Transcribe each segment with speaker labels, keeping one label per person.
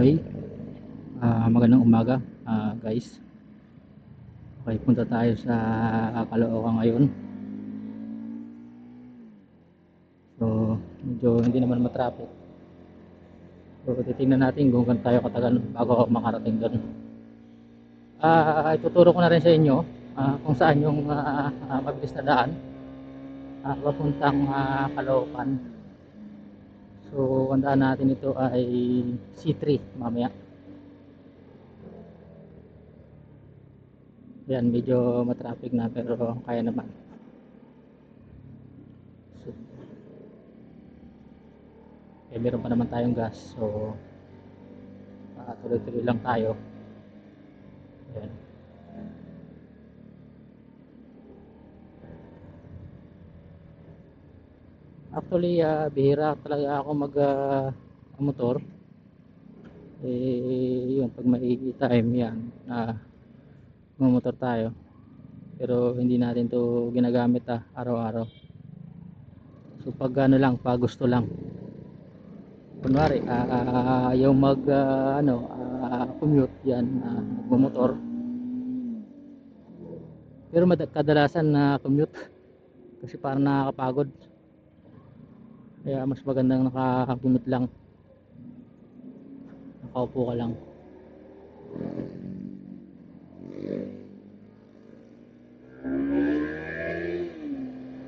Speaker 1: Okay, magandang umaga guys. Okay, punta tayo sa Caloocan ngayon. So, medyo hindi naman matraffic. So, titingnan natin kung tayo katagal bago makarating doon. Ituturo ko na rin sa inyo kung saan yung mabilis na daan papuntang Caloocan. So, ang daan natin ito ay C3 mamaya. Yan, medyo matraffic na pero kaya naman. So, meron pa naman tayong gas. So, tuloy-tuloy lang tayo. Ayan. Actually, bihira talaga ako mag motor. Yun, pag may time yan, motor tayo. Pero hindi natin to ginagamit araw-araw. So pag ano lang, pag gusto lang. Kunwari, yung mag commute yan, magmomotor. Pero kadalasan na commute kasi parang nakakapagod. Kaya mas magandang naka-commute lang. Nakaupo ka lang.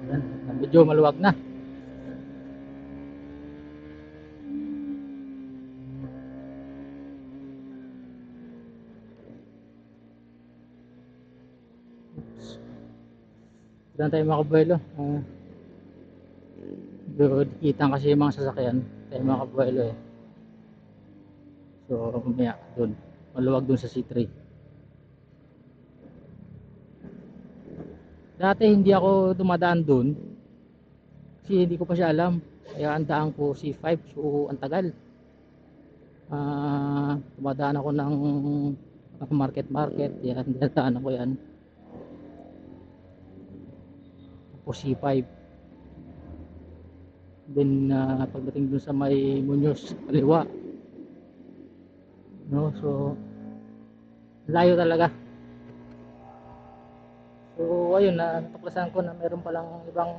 Speaker 1: Yan, medyo maluwag na. Doon tayo makabuelo. Dikitan kasi yung mga sasakyan. Tayo makabuelo eh. So mamaya doon. Maluwag doon sa C3. Dati hindi ako dumadaan doon. Kasi hindi ko pa siya alam. Kaya ang daan ko C5. So ang tagal. Dumadaan ako ng market. Yan, dinadaan ako yan. Tapos C5. Then pagdating dun sa may Muñoz kaliwa, no, so layo talaga. So ayun, natuklasan ko na meron palang ibang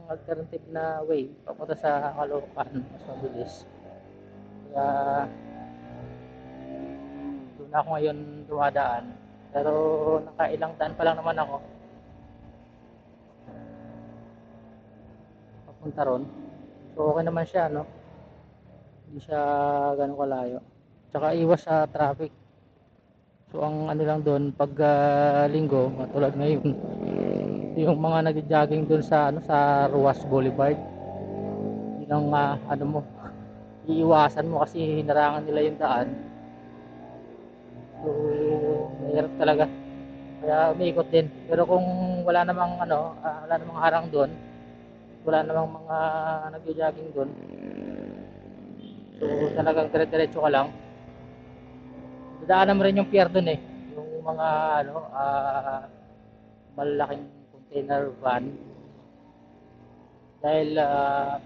Speaker 1: alternative na way papunta sa Caloocan, mas mabilis. Kaya doon ako ngayon dumadaan, pero nakailang daan pa lang naman ako papunta ron. So okay naman siya, no, hindi siya ganun kalayo, tsaka iwas sa traffic. So ang ano lang doon pag linggo, tulad ngayon, yung mga nagjo-jogging doon sa sa Ruas Boulevard, yun ang ano mo, iiwasan mo kasi hinarangan nila yung daan. So mahirap talaga, kaya umiikot din. Pero kung wala namang wala namang harang doon, wala namang mga nagjo-jogging doon, so talagang dire-diretso ka lang. Dadaanan mo rin yung pier doon eh, yung mga malalaking container van, dahil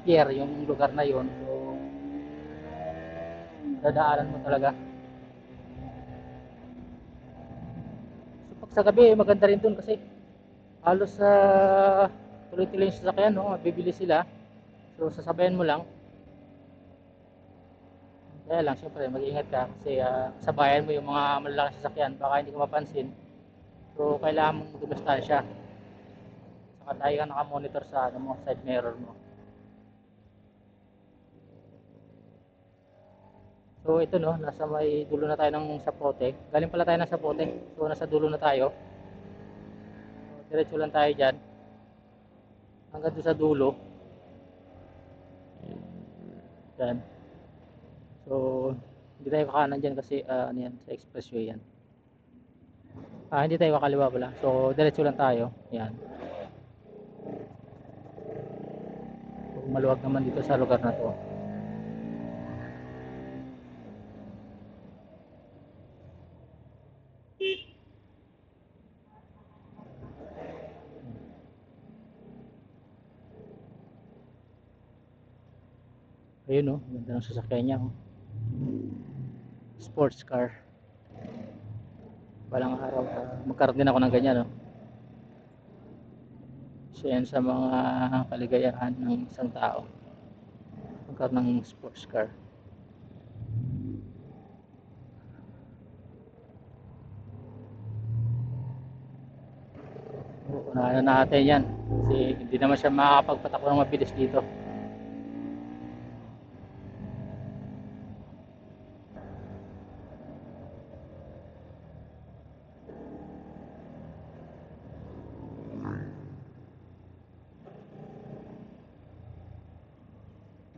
Speaker 1: pier yung lugar na yon. So dadaanan mo talaga. So pag sa gabi maganda rin dun kasi halos tuloy-tuloy yung sasakyan, no, bibili sila. So sasabayan mo lang. Kaya lang syempre mag-ingat ka kasi sabayan mo yung mga malalaking sasakyan, baka hindi ka mapansin. So kailangan mong dumistansya. Saka tayo ka naka-monitor sa side mirror mo. So ito, no, nasa may dulo na tayo ng Sapote. Galing pala tayo ng Sapote. So nasa dulo na tayo. So, diretso lang tayo diyan hanggang doon sa dulo. Yan. So hindi tayo kakanan diyan kasi ano yan, sa expressway yan. Hindi tayo kakaliwa pala. So diretso lang tayo. Yan. So, maluwag naman dito sa lugar na to. Ayun, no, ganda ng sasakyan niya. Oh. sports car. Balang araw magkaroon din ako ng ganyan, no? So yan sa mga kaligayahan ng isang tao, magkaroon ng sports car. Unahan na natin yan kasi hindi naman siya makakapagpatakbo ng mabilis dito.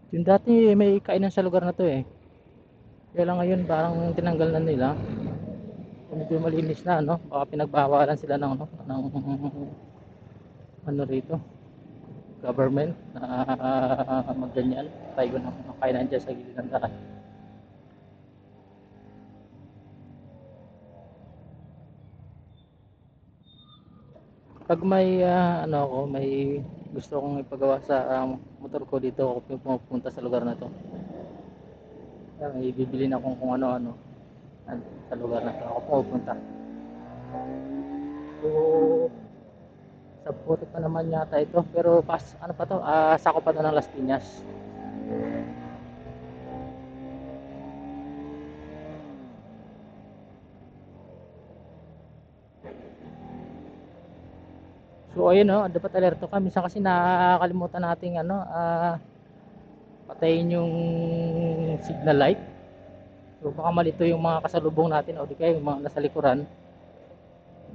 Speaker 1: Yung dati may kainan sa lugar na to eh. Kaya lang ngayon parang tinanggal na nila. Medyo malinis na, no? Baka pinagbawalan sila ng ano rito, government na magganyan. Tayo ng kainan dyan sa gilid ng daan. Pag may ano ako, may gusto kong ipagawa sa motor ko dito, ako pupunta sa lugar na to. Kaya may bibili na akong kung ano-ano sa lugar na to. Ako pupunta. So, sa puti pa naman yata ito. Pero pas, ano pa to? Sako pa to ng Las Piñas. So ayun, no, dapat alerto ka. Minsan kasi nakakalimutan nating patayin yung signal light. So baka malito yung mga kasalubong natin o di kaya yung mga nasa likuran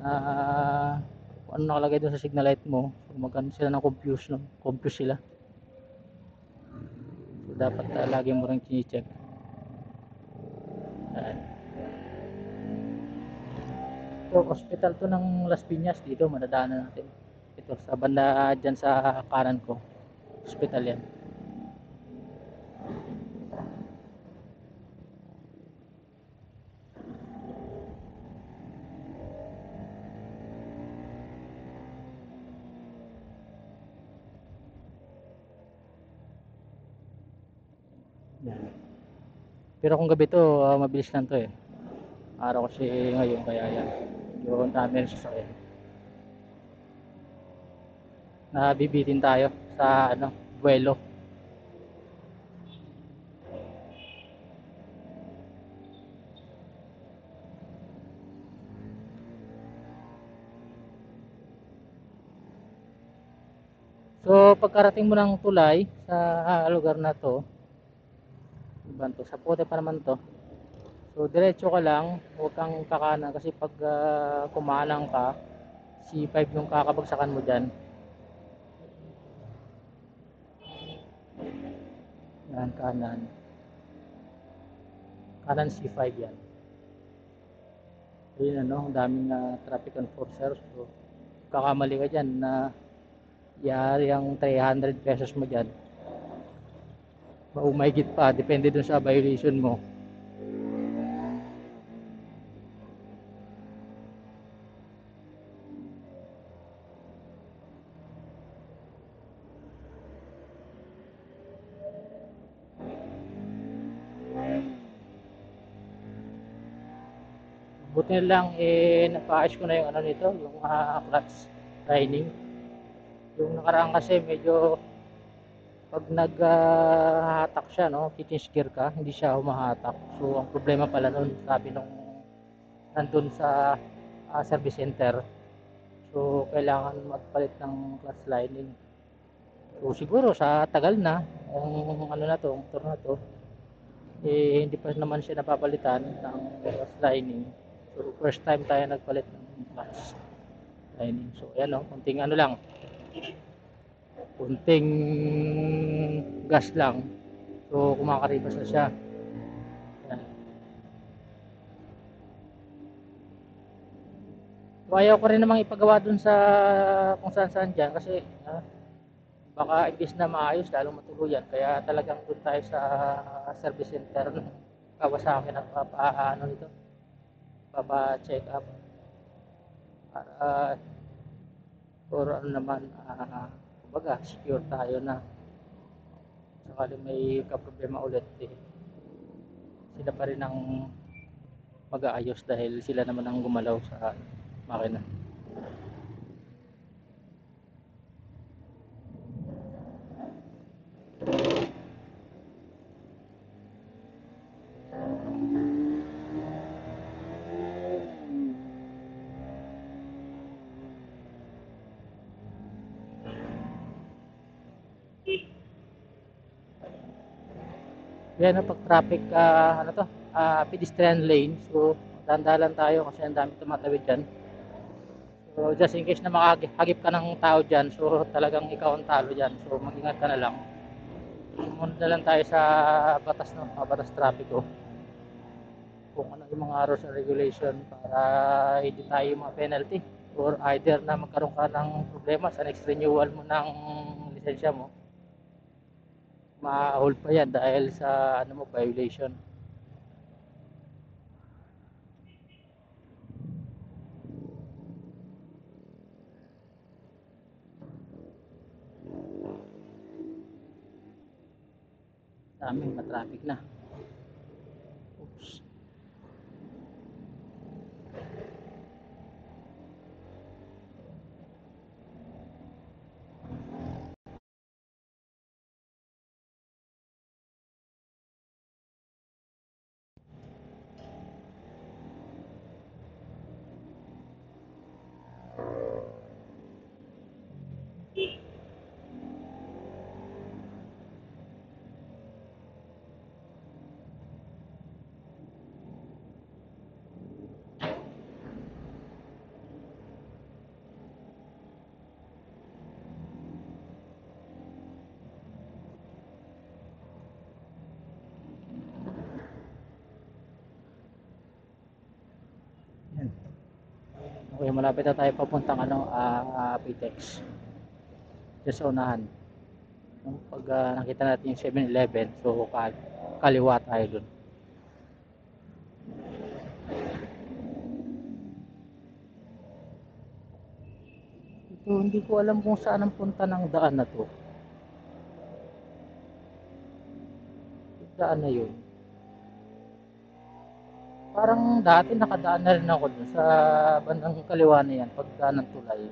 Speaker 1: na kung ano nakalagay doon sa signal light mo. So magkano sila ng confuse, no? Confuse sila. So dapat lagi mo rin chine-check. So hospital to ng Las Piñas, dito madadaanan natin. Ito sa banda dyan sa kanan ko. Hospital yan. Yan. Pero kung gabi to, mabilis lang to eh. Araw kasi ngayon kaya yan. Yung dami rin sasakyan. Nabibitin tayo sa buwelo. So pagkarating mo ng tulay sa lugar na to, sa puti pa naman to. So diretso ka lang, huwag kang kakanan kasi pag kumanang ka, C5 yung kakabagsakan mo dyan. Yan, kanan. Kanan C5 yan. Ayun ang daming traffic enforcer. So kakamali ka dyan na yari ang 300 pesos mo dyan. Maumahigit pa, depende dun sa violation mo. Buti na lang napaayos ko na yung nito, yung clutch lining. Yung nakaraan kasi medyo pag naghahatak siya, no, kitchen gear ka, hindi siya humahatak. So ang problema pala nun, sabi nung nandun sa service center, so kailangan magpalit ng clutch lining. So siguro sa tagal na yung na to, motor na to, hindi pa naman siya napapalitan ng clutch lining. So first time tayo nagpalit ng clutch lining. So ayan, no, kunting lang, kunting gas lang, so kumakaribas na siya. Ayan. So ayaw ko rin namang ipagawa dun sa kung saan saan dyan kasi baka imbis na maayos lalong matuluyan, kaya talagang dun tayo sa service center ng Kawasaki at nito, papa check up para or naman kumbaga secure tayo na sakali may kaproblema ulit sila pa rin ang mag-aayos dahil sila naman ang gumalaw sa makina. Yan pag traffic, ano to, pedestrian lane. So, dandalan tayo kasi ang dami tumatawid dyan. So, just in case na makahagip ka ng tao dyan, so talagang ikaw ang talo dyan. So, mag-ingat ka na lang. Sumunod na lang tayo sa batas, no, batas trapiko. Kung ano yung mga rules and regulation para hindi tayo ma-penalty. Or either na magkaroon ka ng problema sa next renewal mo ng lisensya mo, ma-hold pa yan dahil sa ano mo, violation. Daming na-traffic na. Oops. Yan. Okay, malapit na tayo papuntang ano, PTEX. Just sa unahan. No? Pag nakita natin yung 7-Eleven, so kaliwa tayo dun. Ito, hindi ko alam kung saan ang punta ng daan na to. Yung daan na yun. Parang dati nakadaan na rin ako dun sa bandang kaliwa na yan, pagka ng tulay.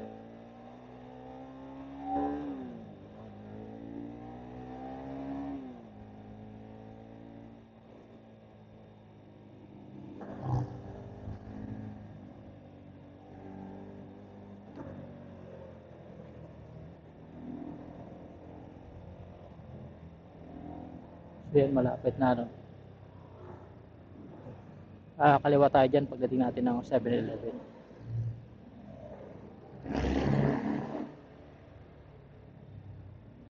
Speaker 1: So yan, malapit na no. Kaliwa tayo dyan pagdating natin ng 7-Eleven.